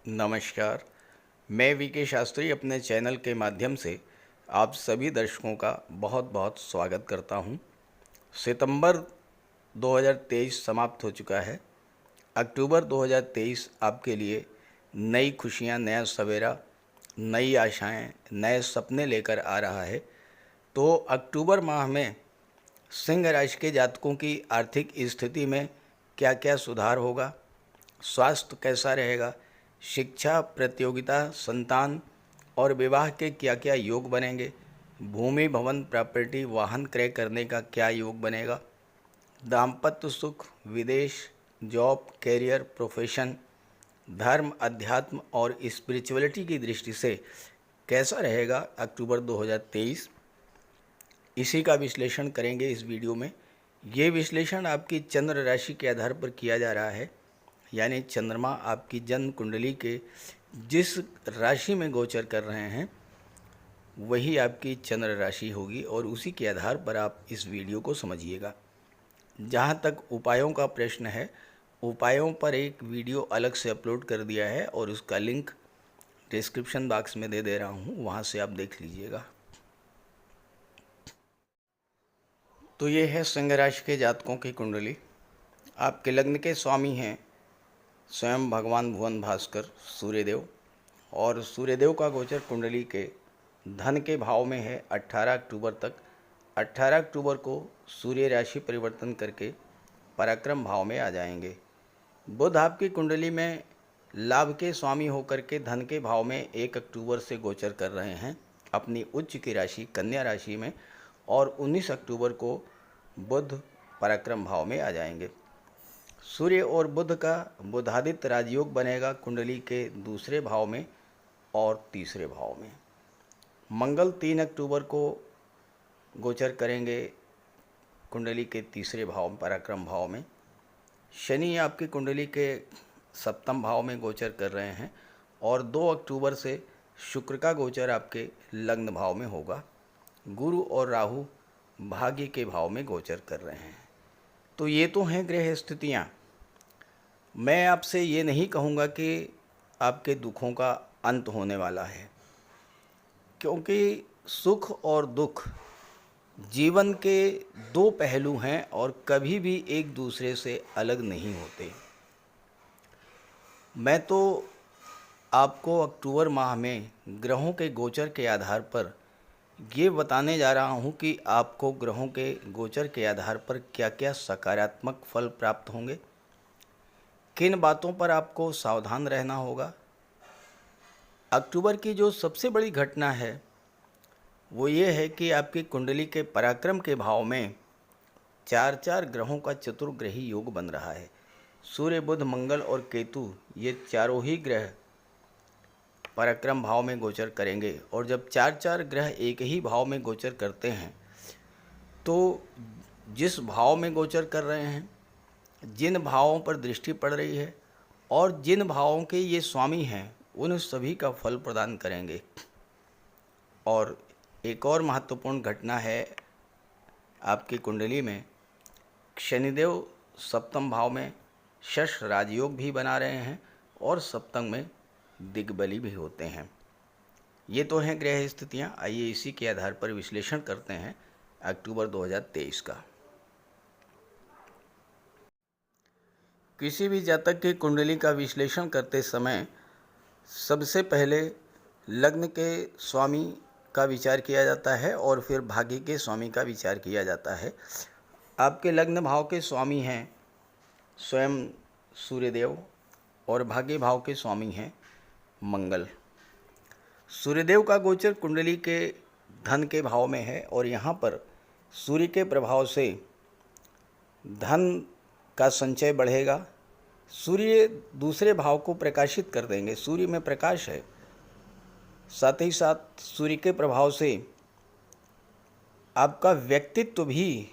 नमस्कार। मैं वीके शास्त्री अपने चैनल के माध्यम से आप सभी दर्शकों का बहुत बहुत स्वागत करता हूं। सितंबर 2023 समाप्त हो चुका है। अक्टूबर 2023 आपके लिए नई खुशियां, नया सवेरा, नई आशाएं, नए सपने लेकर आ रहा है। तो अक्टूबर माह में सिंह राशि के जातकों की आर्थिक स्थिति में क्या क्या सुधार होगा, स्वास्थ्य कैसा रहेगा, शिक्षा, प्रतियोगिता, संतान और विवाह के क्या क्या योग बनेंगे, भूमि, भवन, प्रॉपर्टी, वाहन क्रय करने का क्या योग बनेगा, दाम्पत्य सुख, विदेश, जॉब, कैरियर, प्रोफेशन, धर्म, अध्यात्म और स्पिरिचुअलिटी की दृष्टि से कैसा रहेगा अक्टूबर 2023, इसी का विश्लेषण करेंगे इस वीडियो में। ये विश्लेषण आपकी चंद्र राशि के आधार पर किया जा रहा है, यानी चंद्रमा आपकी जन्म कुंडली के जिस राशि में गोचर कर रहे हैं वही आपकी चंद्र राशि होगी और उसी के आधार पर आप इस वीडियो को समझिएगा। जहाँ तक उपायों का प्रश्न है, उपायों पर एक वीडियो अलग से अपलोड कर दिया है और उसका लिंक डिस्क्रिप्शन बॉक्स में दे रहा हूँ, वहाँ से आप देख लीजिएगा। तो ये है सिंह राशि के जातकों की कुंडली। आपके लग्न के स्वामी हैं स्वयं भगवान भुवन भास्कर सूर्यदेव, और सूर्यदेव का गोचर कुंडली के धन के भाव में है 18 अक्टूबर तक। 18 अक्टूबर को सूर्य राशि परिवर्तन करके पराक्रम भाव में आ जाएंगे। बुध आपकी कुंडली में लाभ के स्वामी होकर के धन के भाव में 1 अक्टूबर से गोचर कर रहे हैं अपनी उच्च की राशि कन्या राशि में, और 19 अक्टूबर को बुध पराक्रम भाव में आ जाएंगे। सूर्य और बुध का बुधादित्य राजयोग बनेगा कुंडली के दूसरे भाव में और तीसरे भाव में। मंगल 3 अक्टूबर को गोचर करेंगे कुंडली के तीसरे भाव पराक्रम भाव में। शनि आपकी कुंडली के सप्तम भाव में गोचर कर रहे हैं और 2 अक्टूबर से शुक्र का गोचर आपके लग्न भाव में होगा। गुरु और राहु भाग्य के भाव में गोचर कर रहे हैं। तो ये तो हैं ग्रह स्थितियाँ। मैं आपसे ये नहीं कहूँगा कि आपके दुखों का अंत होने वाला है, क्योंकि सुख और दुख जीवन के दो पहलू हैं और कभी भी एक दूसरे से अलग नहीं होते। मैं तो आपको अक्टूबर माह में ग्रहों के गोचर के आधार पर ये बताने जा रहा हूँ कि आपको ग्रहों के गोचर के आधार पर क्या क्या सकारात्मक फल प्राप्त होंगे, किन बातों पर आपको सावधान रहना होगा। अक्टूबर की जो सबसे बड़ी घटना है वो ये है कि आपकी कुंडली के पराक्रम के भाव में 4 ग्रहों का चतुर्ग्रही योग बन रहा है। सूर्य, बुध, मंगल और केतु, ये चारों ही ग्रह पराक्रम भाव में गोचर करेंगे। और जब 4 ग्रह एक ही भाव में गोचर करते हैं तो जिस भाव में गोचर कर रहे हैं, जिन भावों पर दृष्टि पड़ रही है और जिन भावों के ये स्वामी हैं, उन सभी का फल प्रदान करेंगे। और एक और महत्वपूर्ण घटना है आपकी कुंडली में, शनिदेव सप्तम भाव में शश राजयोग भी बना रहे हैं और सप्तम में दिग्बली भी होते हैं। ये तो हैं ग्रह स्थितियाँ। आइए इसी के आधार पर विश्लेषण करते हैं अक्टूबर 2023 का। किसी भी जातक की कुंडली का विश्लेषण करते समय सबसे पहले लग्न के स्वामी का विचार किया जाता है और फिर भाग्य के स्वामी का विचार किया जाता है। आपके लग्न भाव के स्वामी हैं स्वयं सूर्यदेव और भाग्य भाव के स्वामी हैं मंगल। सूर्यदेव का गोचर कुंडली के धन के भाव में है और यहाँ पर सूर्य के प्रभाव से धन का संचय बढ़ेगा। सूर्य दूसरे भाव को प्रकाशित कर देंगे, सूर्य में प्रकाश है। साथ ही साथ सूर्य के प्रभाव से आपका व्यक्तित्व भी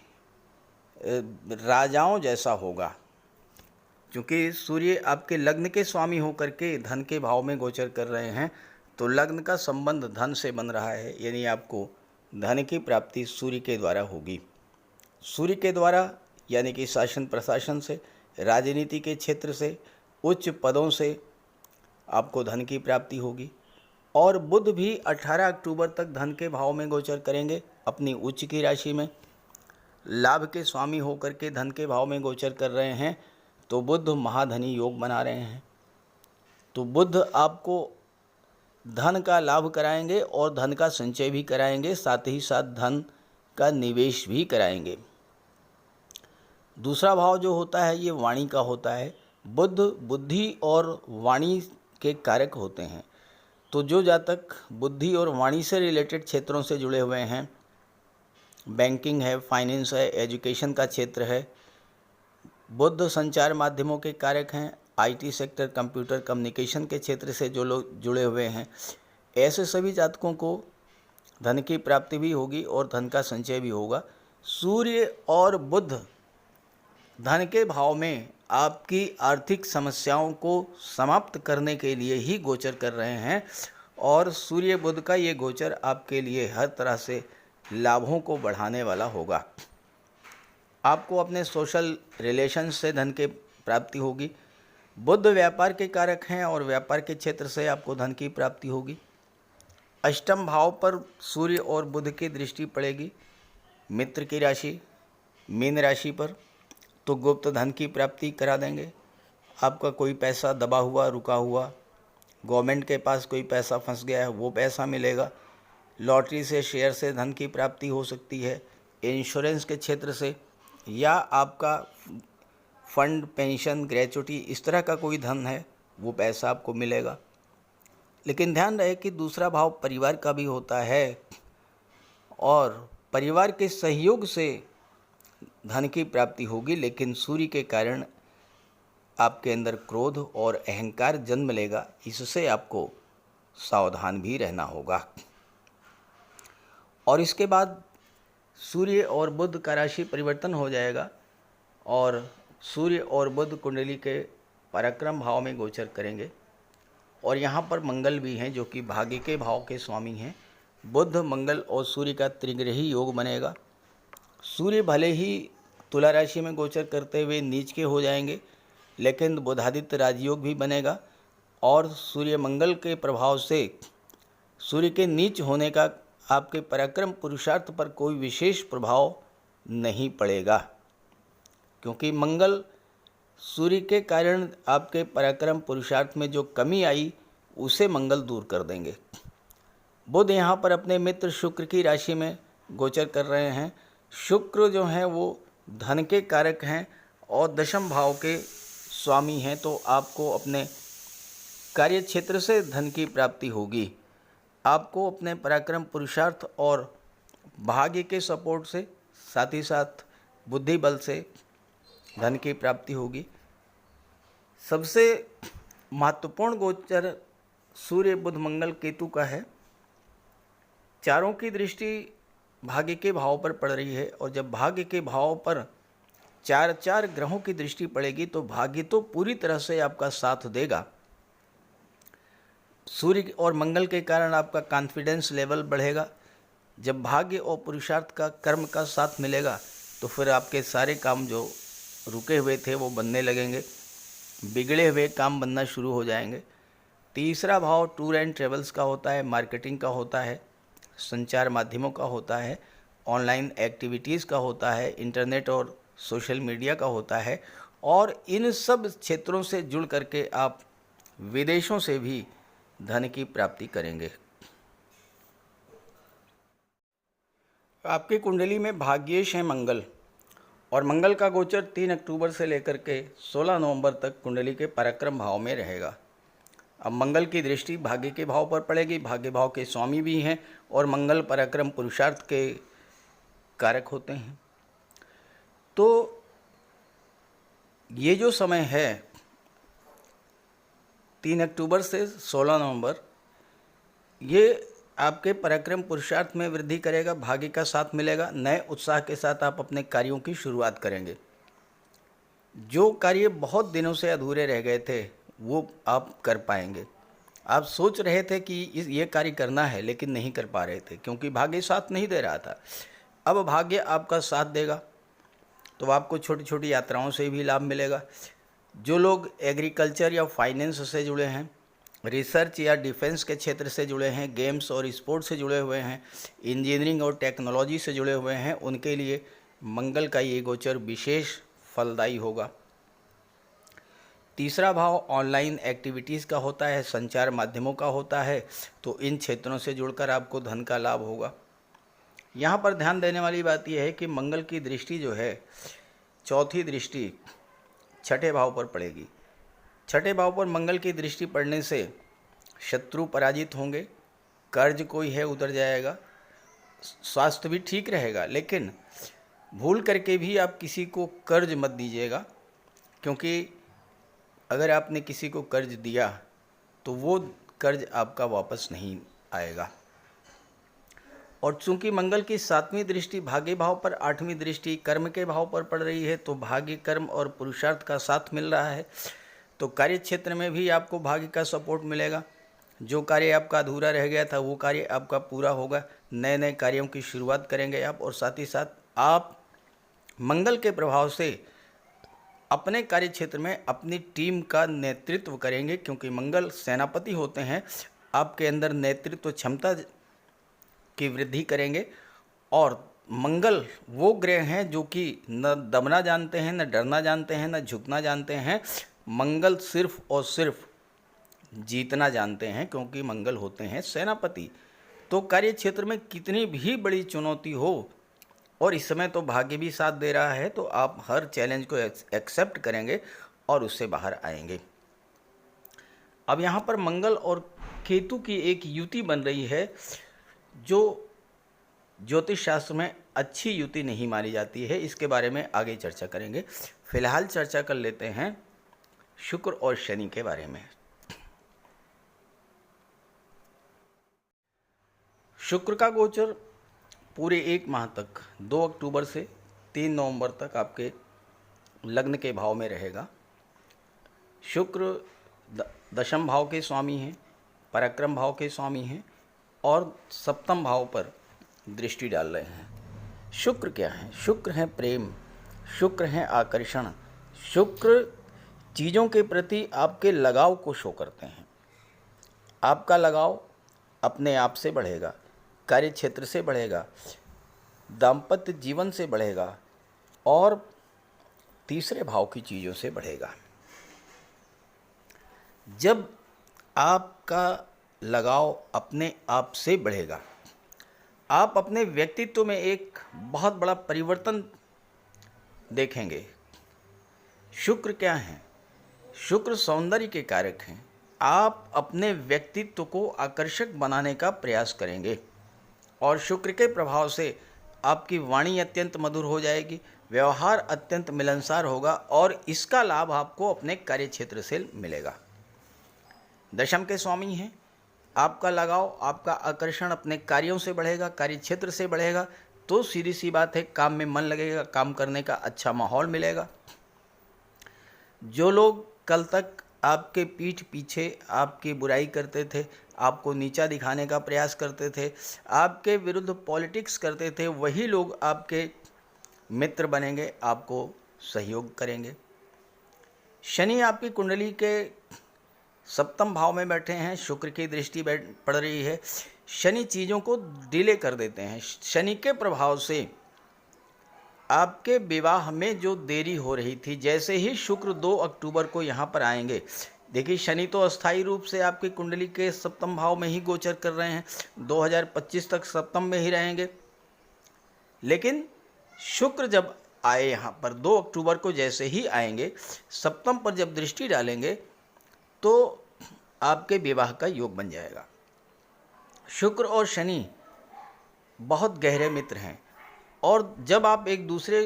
राजाओं जैसा होगा, क्योंकि सूर्य आपके लग्न के स्वामी होकर के धन के भाव में गोचर कर रहे हैं। तो लग्न का संबंध धन से बन रहा है, यानी आपको धन की प्राप्ति सूर्य के द्वारा होगी। सूर्य के द्वारा यानी कि शासन प्रशासन से, राजनीति के क्षेत्र से, उच्च पदों से, आपको धन की प्राप्ति होगी। और बुध भी 18 अक्टूबर तक धन के भाव में गोचर करेंगे अपनी उच्च की राशि में। लाभ के स्वामी होकर के धन के भाव में गोचर कर रहे हैं, तो बुध महाधनी योग बना रहे हैं। तो बुध आपको धन का लाभ कराएंगे और धन का संचय भी कराएंगे, साथ ही साथ धन का निवेश भी कराएंगे। दूसरा भाव जो होता है ये वाणी का होता है। बुध बुद्धि और वाणी के कारक होते हैं। तो जो जातक बुद्धि और वाणी से रिलेटेड क्षेत्रों से जुड़े हुए हैं, बैंकिंग है, फाइनेंस है, एजुकेशन का क्षेत्र है, बुध संचार माध्यमों के कारक हैं, आईटी सेक्टर, कंप्यूटर कम्युनिकेशन के क्षेत्र से जो लोग जुड़े हुए हैं, ऐसे सभी जातकों को धन की प्राप्ति भी होगी और धन का संचय भी होगा। सूर्य और बुध धन के भाव में आपकी आर्थिक समस्याओं को समाप्त करने के लिए ही गोचर कर रहे हैं, और सूर्य बुध का ये गोचर आपके लिए हर तरह से लाभों को बढ़ाने वाला होगा। आपको अपने सोशल रिलेशन से धन के प्राप्ति होगी। बुध व्यापार के कारक हैं और व्यापार के क्षेत्र से आपको धन की प्राप्ति होगी। अष्टम भाव पर सूर्य और बुध की दृष्टि पड़ेगी मित्र की राशि मीन राशि पर, तो गुप्त धन की प्राप्ति करा देंगे। आपका कोई पैसा दबा हुआ, रुका हुआ, गवर्नमेंट के पास कोई पैसा फंस गया है, वो पैसा मिलेगा। लॉटरी से, शेयर से धन की प्राप्ति हो सकती है। इंश्योरेंस के क्षेत्र से, या आपका फंड, पेंशन, ग्रेचुटी, इस तरह का कोई धन है, वो पैसा आपको मिलेगा। लेकिन ध्यान रहे कि दूसरा भाव परिवार का भी होता है, और परिवार के सहयोग से धन की प्राप्ति होगी। लेकिन सूर्य के कारण आपके अंदर क्रोध और अहंकार जन्म लेगा, इससे आपको सावधान भी रहना होगा। और इसके बाद सूर्य और बुध का राशि परिवर्तन हो जाएगा, और सूर्य और बुध कुंडली के पराक्रम भाव में गोचर करेंगे। और यहाँ पर मंगल भी हैं, जो कि भाग्य के भाव के स्वामी हैं। बुध, मंगल और सूर्य का त्रिग्रही योग बनेगा। सूर्य भले ही तुला राशि में गोचर करते हुए नीच के हो जाएंगे, लेकिन बुधादित्य राजयोग भी बनेगा, और सूर्य मंगल के प्रभाव से सूर्य के नीच होने का आपके पराक्रम पुरुषार्थ पर कोई विशेष प्रभाव नहीं पड़ेगा, क्योंकि मंगल सूर्य के कारण आपके पराक्रम पुरुषार्थ में जो कमी आई उसे मंगल दूर कर देंगे। बुध यहाँ पर अपने मित्र शुक्र की राशि में गोचर कर रहे हैं। शुक्र जो हैं वो धन के कारक हैं और दशम भाव के स्वामी हैं, तो आपको अपने कार्य क्षेत्र से धन की प्राप्ति होगी। आपको अपने पराक्रम पुरुषार्थ और भाग्य के सपोर्ट से, साथ ही साथ बुद्धि बल से धन की प्राप्ति होगी। सबसे महत्वपूर्ण गोचर सूर्य, बुध, मंगल, केतु का है। चारों की दृष्टि भाग्य के भाव पर पड़ रही है, और जब भाग्य के भाव पर चार चार ग्रहों की दृष्टि पड़ेगी तो भाग्य तो पूरी तरह से आपका साथ देगा। सूर्य और मंगल के कारण आपका कॉन्फिडेंस लेवल बढ़ेगा। जब भाग्य और पुरुषार्थ का, कर्म का साथ मिलेगा, तो फिर आपके सारे काम जो रुके हुए थे वो बनने लगेंगे, बिगड़े हुए काम बनना शुरू हो जाएंगे। तीसरा भाव टूर एंड ट्रेवल्स का होता है, मार्केटिंग का होता है, संचार माध्यमों का होता है, ऑनलाइन एक्टिविटीज़ का होता है, इंटरनेट और सोशल मीडिया का होता है, और इन सब क्षेत्रों से जुड़ करके आप विदेशों से भी धन की प्राप्ति करेंगे। आपकी कुंडली में भाग्येश है मंगल, और मंगल का गोचर 3 अक्टूबर से लेकर के 16 नवंबर तक कुंडली के पराक्रम भाव में रहेगा। अब मंगल की दृष्टि भाग्य के भाव पर पड़ेगी, भाग्य भाव के स्वामी भी हैं, और मंगल पराक्रम पुरुषार्थ के कारक होते हैं। तो ये जो समय है 3 अक्टूबर से 16 नवंबर, ये आपके पराक्रम पुरुषार्थ में वृद्धि करेगा, भाग्य का साथ मिलेगा, नए उत्साह के साथ आप अपने कार्यों की शुरुआत करेंगे। जो कार्य बहुत दिनों से अधूरे रह गए थे वो आप कर पाएंगे। आप सोच रहे थे कि ये कार्य करना है, लेकिन नहीं कर पा रहे थे क्योंकि भाग्य साथ नहीं दे रहा था। अब भाग्य आपका साथ देगा, तो आपको छोटी छोटी यात्राओं से भी लाभ मिलेगा। जो लोग एग्रीकल्चर या फाइनेंस से जुड़े हैं, रिसर्च या डिफेंस के क्षेत्र से जुड़े हैं, गेम्स और स्पोर्ट्स से जुड़े हुए हैं, इंजीनियरिंग और टेक्नोलॉजी से जुड़े हुए हैं, उनके लिए मंगल का ये गोचर विशेष फलदायी होगा। तीसरा भाव ऑनलाइन एक्टिविटीज़ का होता है, संचार माध्यमों का होता है, तो इन क्षेत्रों से जुड़कर आपको धन का लाभ होगा। यहाँ पर ध्यान देने वाली बात यह है कि मंगल की दृष्टि जो है, चौथी दृष्टि छठे भाव पर पड़ेगी। छठे भाव पर मंगल की दृष्टि पड़ने से शत्रु पराजित होंगे, कर्ज कोई है उतर जाएगा, स्वास्थ्य भी ठीक रहेगा, लेकिन भूल करके भी आप किसी को कर्ज मत दीजिएगा, क्योंकि अगर आपने किसी को कर्ज दिया तो वो कर्ज आपका वापस नहीं आएगा। और चूंकि मंगल की 7वीं दृष्टि भाग्य भाव पर, 8वीं दृष्टि कर्म के भाव पर पड़ रही है, तो भाग्य, कर्म और पुरुषार्थ का साथ मिल रहा है, तो कार्य क्षेत्र में भी आपको भाग्य का सपोर्ट मिलेगा। जो कार्य आपका अधूरा रह गया था वो कार्य आपका पूरा होगा, नए नए कार्यों की शुरुआत करेंगे आप, और साथ ही साथ आप मंगल के प्रभाव से अपने कार्य क्षेत्र में अपनी टीम का नेतृत्व करेंगे, क्योंकि मंगल सेनापति होते हैं, आपके अंदर नेतृत्व क्षमता की वृद्धि करेंगे। और मंगल वो ग्रह हैं जो कि न दबना जानते हैं, न डरना जानते हैं, न झुकना जानते हैं। मंगल सिर्फ और सिर्फ जीतना जानते हैं, क्योंकि मंगल होते हैं सेनापति। तो कार्य क्षेत्र में कितनी भी बड़ी चुनौती हो, और इस समय तो भाग्य भी साथ दे रहा है, तो आप हर चैलेंज को एक्सेप्ट करेंगे और उससे बाहर आएंगे। अब यहाँ पर मंगल और केतु की एक युति बन रही है, जो ज्योतिष शास्त्र में अच्छी युति नहीं मानी जाती है। इसके बारे में आगे चर्चा करेंगे। फिलहाल चर्चा कर लेते हैं शुक्र और शनि के बारे में। शुक्र का गोचर पूरे 1 माह तक 2 अक्टूबर से 3 नवंबर तक आपके लग्न के भाव में रहेगा। शुक्र दशम भाव के स्वामी हैं, पराक्रम भाव के स्वामी हैं, और सप्तम भाव पर दृष्टि डाल रहे हैं। शुक्र क्या है? शुक्र है प्रेम, शुक्र है आकर्षण, शुक्र चीज़ों के प्रति आपके लगाव को शो करते हैं। आपका लगाव अपने आप से बढ़ेगा, कार्य क्षेत्र से बढ़ेगा, दाम्पत्य जीवन से बढ़ेगा, और तीसरे भाव की चीज़ों से बढ़ेगा। जब आपका लगाव अपने आप से बढ़ेगा, आप अपने व्यक्तित्व में एक बहुत बड़ा परिवर्तन देखेंगे। शुक्र क्या है? शुक्र सौंदर्य के कारक हैं। आप अपने व्यक्तित्व को आकर्षक बनाने का प्रयास करेंगे, और शुक्र के प्रभाव से आपकी वाणी अत्यंत मधुर हो जाएगी, व्यवहार अत्यंत मिलनसार होगा, और इसका लाभ आपको अपने कार्य क्षेत्र से मिलेगा। दशम के स्वामी हैं, आपका लगाव, आपका आकर्षण अपने कार्यों से बढ़ेगा, कार्य क्षेत्र से बढ़ेगा, तो सीधी सी बात है, काम में मन लगेगा, काम करने का अच्छा माहौल मिलेगा। जो लोग कल तक आपके पीठ पीछे आपकी बुराई करते थे, आपको नीचा दिखाने का प्रयास करते थे, आपके विरुद्ध पॉलिटिक्स करते थे, वही लोग आपके मित्र बनेंगे, आपको सहयोग करेंगे। शनि आपकी कुंडली के सप्तम भाव में बैठे हैं, शुक्र की दृष्टि पड़ रही है। शनि चीज़ों को डिले कर देते हैं। शनि के प्रभाव से आपके विवाह में जो देरी हो रही थी, जैसे ही शुक्र 2 अक्टूबर को यहाँ पर आएंगे, देखिए शनि तो अस्थायी रूप से आपकी कुंडली के सप्तम भाव में ही गोचर कर रहे हैं, 2025 तक सप्तम में ही रहेंगे, लेकिन शुक्र जब आए यहाँ पर 2 अक्टूबर को जैसे ही आएंगे, सप्तम पर जब दृष्टि डालेंगे, तो आपके विवाह का योग बन जाएगा। शुक्र और शनि बहुत गहरे मित्र हैं, और जब आप एक दूसरे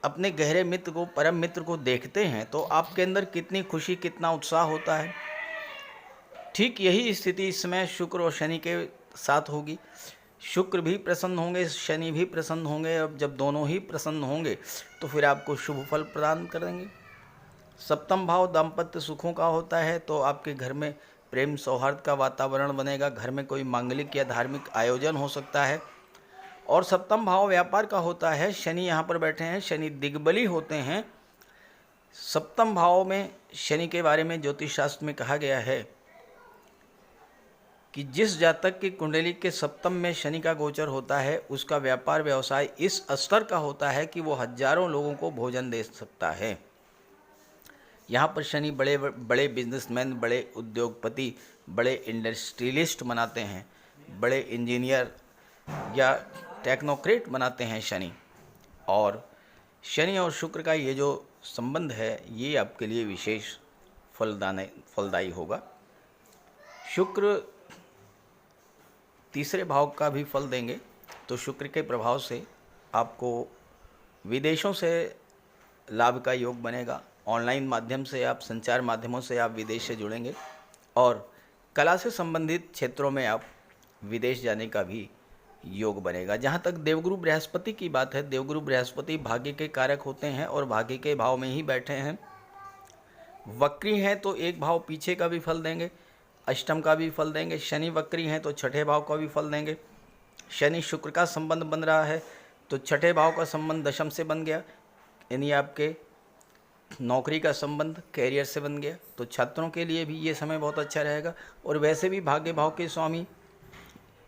अपने गहरे मित्र को, परम मित्र को देखते हैं, तो आपके अंदर कितनी खुशी, कितना उत्साह होता है। ठीक यही स्थिति इस समय शुक्र और शनि के साथ होगी। शुक्र भी प्रसन्न होंगे, शनि भी प्रसन्न होंगे। अब जब दोनों ही प्रसन्न होंगे तो फिर आपको शुभ फल प्रदान करेंगे। सप्तम भाव दाम्पत्य सुखों का होता है, तो आपके घर में प्रेम सौहार्द का वातावरण बनेगा, घर में कोई मांगलिक या धार्मिक आयोजन हो सकता है। और सप्तम भाव व्यापार का होता है। शनि यहाँ पर बैठे हैं, शनि दिग्बली होते हैं। सप्तम भाव में शनि के बारे में ज्योतिष शास्त्र में कहा गया है कि जिस जातक की कुंडली के सप्तम में शनि का गोचर होता है उसका व्यापार व्यवसाय इस स्तर का होता है कि वो हजारों लोगों को भोजन दे सकता है। यहाँ पर शनि बड़े बड़े बिजनेसमैन, बड़े उद्योगपति, बड़े इंडस्ट्रियलिस्ट बनाते हैं, बड़े इंजीनियर या टेक्नोक्रेट बनाते हैं शनि। और शनि और शुक्र का ये जो संबंध है ये आपके लिए विशेष फलदायी होगा। शुक्र तीसरे भाव का भी फल देंगे, तो शुक्र के प्रभाव से आपको विदेशों से लाभ का योग बनेगा। ऑनलाइन माध्यम से आप, संचार माध्यमों से आप विदेश से जुड़ेंगे और कला से संबंधित क्षेत्रों में आप विदेश जाने का भी योग बनेगा। जहाँ तक देवगुरु बृहस्पति की बात है, देवगुरु बृहस्पति भाग्य के कारक होते हैं और भाग्य के भाव में ही बैठे हैं। वक्री हैं तो एक भाव पीछे का भी फल देंगे, अष्टम का भी फल देंगे। शनि वक्री हैं तो छठे भाव का भी फल देंगे। शनि शुक्र का संबंध बन रहा है तो छठे भाव का संबंध दशम से बन गया, यानी आपके नौकरी का संबंध कैरियर से बन गया। तो छात्रों के लिए भी ये समय बहुत अच्छा रहेगा। और वैसे भी भाग्य भाव के स्वामी,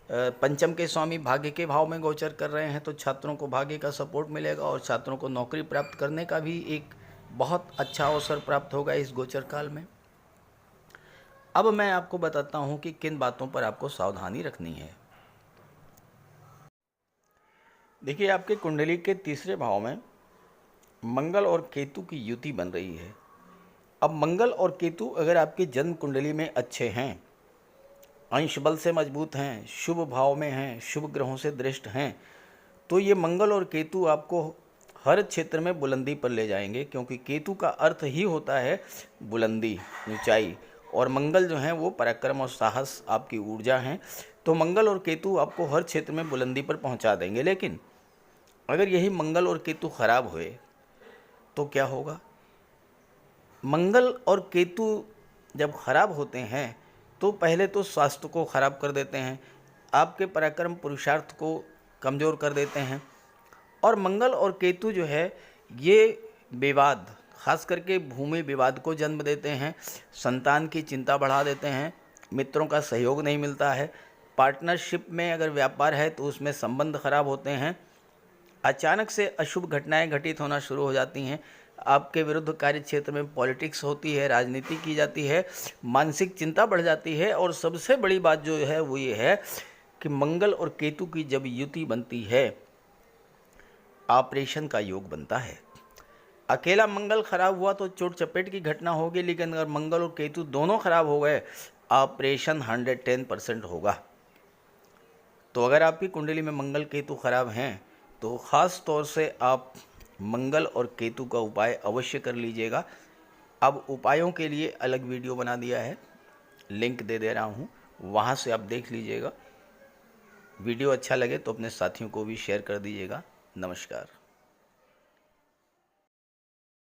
पंचम के स्वामी भाग्य के भाव में गोचर कर रहे हैं, तो छात्रों को भाग्य का सपोर्ट मिलेगा और छात्रों को नौकरी प्राप्त करने का भी एक बहुत अच्छा अवसर प्राप्त होगा इस गोचर काल में। अब मैं आपको बताता हूं कि किन बातों पर आपको सावधानी रखनी है। देखिए, आपके कुंडली के तीसरे भाव में मंगल और केतु की युति बन रही है। अब मंगल और केतु अगर आपकी जन्म कुंडली में अच्छे हैं, अंश बल से मजबूत हैं, शुभ भाव में हैं, शुभ ग्रहों से दृष्ट हैं, तो ये मंगल और केतु आपको हर क्षेत्र में बुलंदी पर ले जाएंगे, क्योंकि केतु का अर्थ ही होता है बुलंदी, ऊंचाई, और मंगल जो हैं वो पराक्रम और साहस, आपकी ऊर्जा हैं। तो मंगल और केतु आपको हर क्षेत्र में बुलंदी पर पहुंचा देंगे। लेकिन अगर यही मंगल और केतु खराब हुए तो क्या होगा? मंगल और केतु जब खराब होते हैं तो पहले तो स्वास्थ्य को खराब कर देते हैं, आपके पराक्रम पुरुषार्थ को कमज़ोर कर देते हैं। और मंगल और केतु जो है ये विवाद, खास करके भूमि विवाद को जन्म देते हैं, संतान की चिंता बढ़ा देते हैं, मित्रों का सहयोग नहीं मिलता है, पार्टनरशिप में अगर व्यापार है तो उसमें संबंध खराब होते हैं, अचानक से अशुभ घटनाएं घटित होना शुरू हो जाती हैं, आपके विरुद्ध कार्य क्षेत्र में पॉलिटिक्स होती है, राजनीति की जाती है, मानसिक चिंता बढ़ जाती है। और सबसे बड़ी बात जो है वो ये है कि मंगल और केतु की जब युति बनती है, ऑपरेशन का योग बनता है। अकेला मंगल खराब हुआ तो चोट चपेट की घटना होगी, लेकिन अगर मंगल और केतु दोनों खराब हो गए, ऑपरेशन 110% होगा। तो अगर आपकी कुंडली में मंगल केतु खराब हैं तो ख़ास तौर से आप मंगल और केतु का उपाय अवश्य कर लीजिएगा। अब उपायों के लिए अलग वीडियो बना दिया है, लिंक दे दे रहा हूँ, वहाँ से आप देख लीजिएगा। वीडियो अच्छा लगे तो अपने साथियों को भी शेयर कर दीजिएगा। नमस्कार।